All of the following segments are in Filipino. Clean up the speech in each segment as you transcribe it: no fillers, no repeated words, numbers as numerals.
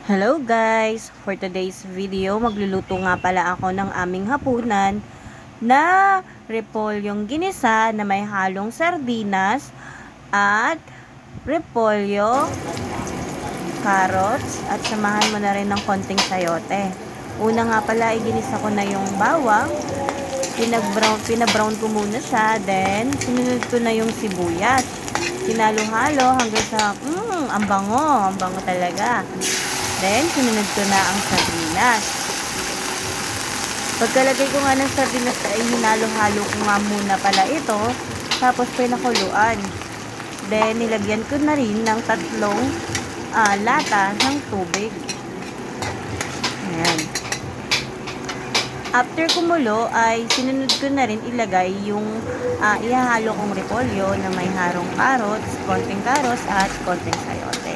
Hello guys! For today's video, magluluto nga pala ako ng aming hapunan na repolyong ginisa na may halong sardinas at repolyo, carrots at samahan mo na rin ng konting sayote. Una nga pala, iginisa ko na yung bawang, pinabrown ko muna siya, then sinunod ko na yung sibuyas. Sinalo-halo hanggang sa, ang bango talaga. Then, sinunod ko na ang sardinas. Pagkalagay ko nga ng sardinas ay hinalo-halo ko nga muna pala ito. Tapos, pinakuluan. Then, nilagyan ko na rin ng 3 lata ng tubig. Ayan. After kumulo, ay sinunod ko na rin ilagay yung ihahalo kong repolyo na may harong carrots, konting carrots at konting sayote.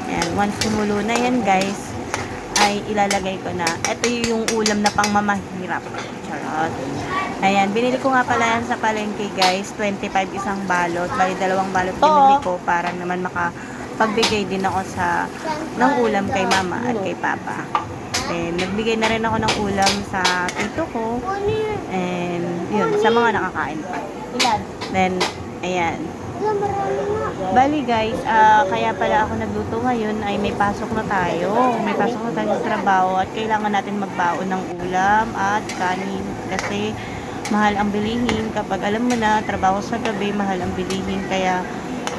Ayan, once kumulo na yan guys, ay ilalagay ko na. Ito yung ulam na pang mamahirap. Charot. Ayan, binili ko nga pala yan sa palengke guys. 25 isang balot. Bali 2 balot binili ko para naman makapagbigay din ako ng ulam kay mama at kay papa. Then, nagbigay na rin ako ng ulam sa tito ko. And, yun, sa mga nakakain pa. Then, ayan. Bali guys, kaya pala ako nagluto ngayon ay may pasok na tayo. May pasok na tayo sa trabaho at kailangan natin magbaon ng ulam at kanin. Kasi mahal ang bilihin. Kapag alam mo na, trabaho sa gabi, mahal ang bilihin. Kaya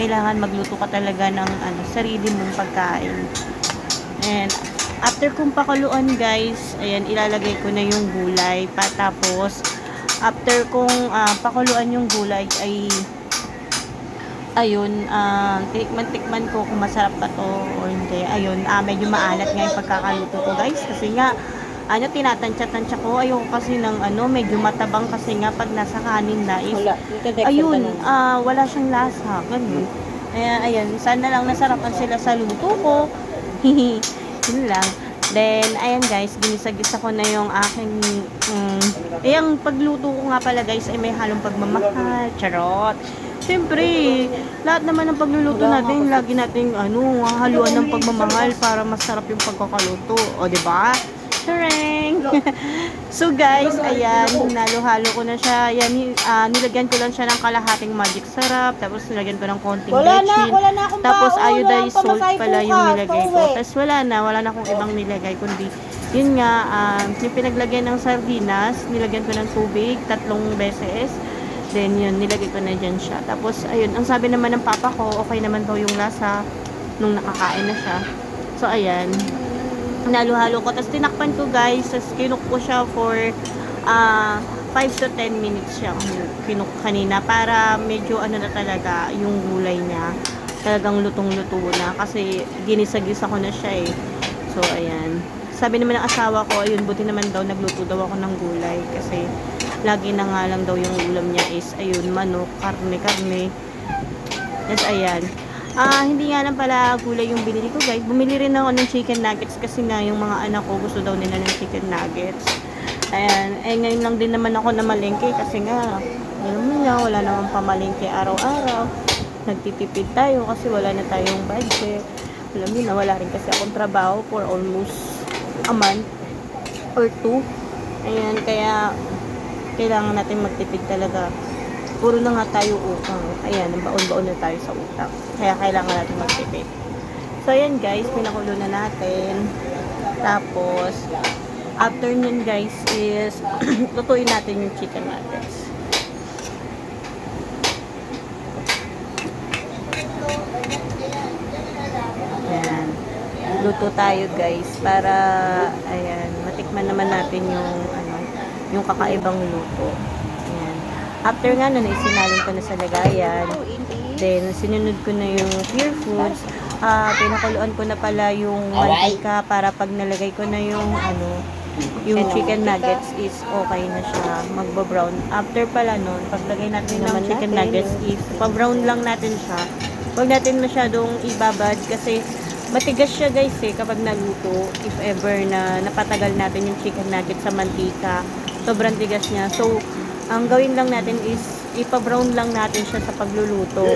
kailangan magluto ka talaga ng sarili mong pagkain. And after kong pakuluan guys, ayan, ilalagay ko na yung gulay. Tapos, after kong pakuluan yung gulay ay ayun, tikman ko kung masarap pa to o hindi. Ayun, medyo maalat nga yung pagkakaluto ko guys. Kasi nga, tinatansya-tansya ko. Ayoko kasi ng medyo matabang kasi nga pag nasa kanin na is, ayun, wala siyang lasa. Ganun. Ayan, sana lang nasarapan sila sa luto ko. Yun lang. Then, ayan guys, ginisa-gisa ko na yung aking, yung pagluto ko nga pala guys ay may halong pagmamahal. Charot. Siyempre, lahat naman ng pagluluto natin, lagi nating haluan ng pagmamahal para masarap yung pagkakaluto. O, diba? Tarang! So guys, ayan, hinalo-halo ko na siya. Ayan, nilagyan ko lang siya ng kalahating magic sarap. Tapos nilagyan ko ng konting bechin. Tapos iodized salt pala yung nilagay ko. Tapos wala na akong ibang nilagay. Kundi, yun nga, yung pinaglagyan ng sardinas, nilagyan ko ng tubig 3 beses. Then yun, nilagay ko na dyan siya. Tapos, ayun, ang sabi naman ng papa ko, okay naman daw yung lasa nung nakakain na siya. So, ayan. Nalo-halo ko. Tapos, tinakpan ko guys. Tapos, kinuk ko siya for 5 to 10 minutes siya. Kinuk kanina. Para medyo na talaga yung gulay niya. Talagang lutong-luto na. Kasi, ginisa-gisa ko na siya eh. So, ayan. Sabi naman ng asawa ko, ayun, buti naman daw, nagluto daw ako ng gulay. Kasi, lagi na nga lang daw yung ulam niya is, ayun, manok, karne. Yes, ayan. Hindi nga lang pala gulay yung binili ko, guys. Bumili rin ako ng chicken nuggets kasi nga yung mga anak ko gusto daw nila ng chicken nuggets. Ayan. Ngayon lang din naman ako namalengke kasi nga, alam mo na, wala namang pamalengke araw-araw. Nagtitipid tayo kasi wala na tayong budget. Alam mo na, wala rin kasi akong trabaho for almost a month or 2. Ayan, kaya kailangan natin magtipid talaga. Puro na nga tayo utang. Ayan, baon-baon na tayo sa utang. Kaya kailangan natin magtipid. So, ayan guys, pinakulo na natin. Tapos, after nun guys is, lutuin natin yung chicken nuggets. Ayan. Luto tayo guys para, ayan, matikman naman natin yung kakaibang luto. Ayan. After nga nun, isinalin ko na sa lagayan. Then, sinunod ko na yung pure foods. Pinakuluan ko na pala yung mantika para pag nalagay ko na yung chicken nuggets is okay na siya. Magbo-brown. After pala nun, paglagay natin ng chicken nuggets is pa-brown lang natin siya. Huwag natin masyadong ibabad kasi matigas siya guys kapag naluto. If ever na napatagal natin yung chicken nuggets sa mantika, sobrang tigas niya. So, ang gawin lang natin is ipa-brown lang natin siya sa pagluluto.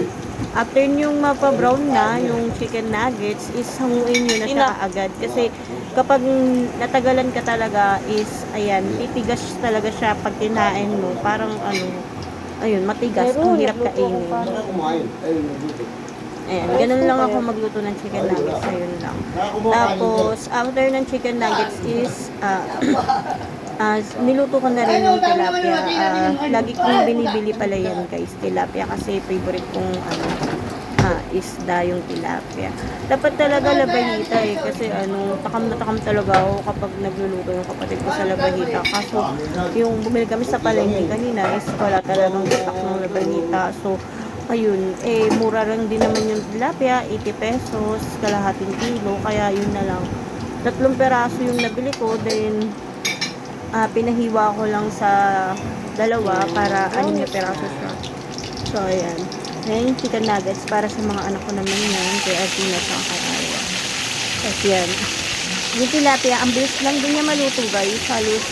After yung mapa-brown na, yung chicken nuggets, is hanguin nyo na siya kaagad. Kasi kapag natagalan ka talaga is, ayan, titigas talaga siya pag kinain mo. Parang ano, ayun, matigas. Ang hirap kainin. Ayan, ganun lang ako magluto ng chicken nuggets. Ayun lang. Tapos, after ng chicken nuggets is, niluto ko na rin yung tilapia. Lagi kong binibili pala yan guys, tilapia. Kasi favorite kong isda yung tilapia. Dapat talaga labahita eh. Kasi takam na takam talaga ako kapag nagluluto yung kapatid ko sa labahita. Kaso, yung bumili kami sa palengke kanina is wala talagang stock ng labahita. So, ayun, mura lang din naman yung tilapia, 80 pesos, kalahating kilo, kaya yun na lang. 3 peraso yung nabili ko, then pinahiwa ko lang sa dalawa para 6 na peraso siya. So, ayan. Ayan yung chicken nuggets para sa mga anak ko naman yan, kay Artina sa kay Aya. Tapos yan. Yung tilapia, ang bilis lang din niya maluto guys, halos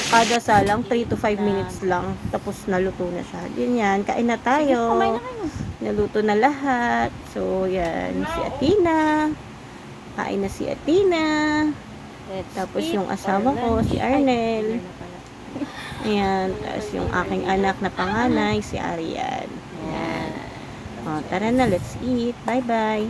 kada salang 3 to 5 minutes lang, tapos naluto na siya. Yan, kain na tayo. Naluto na lahat. So, yan, si Atina. Kain na si Atina. Tapos yung asawa ko, si Arnel. Ayan, tapos yung aking anak na panganay, si Arian. Ayan. O, tara na, let's eat. Bye-bye.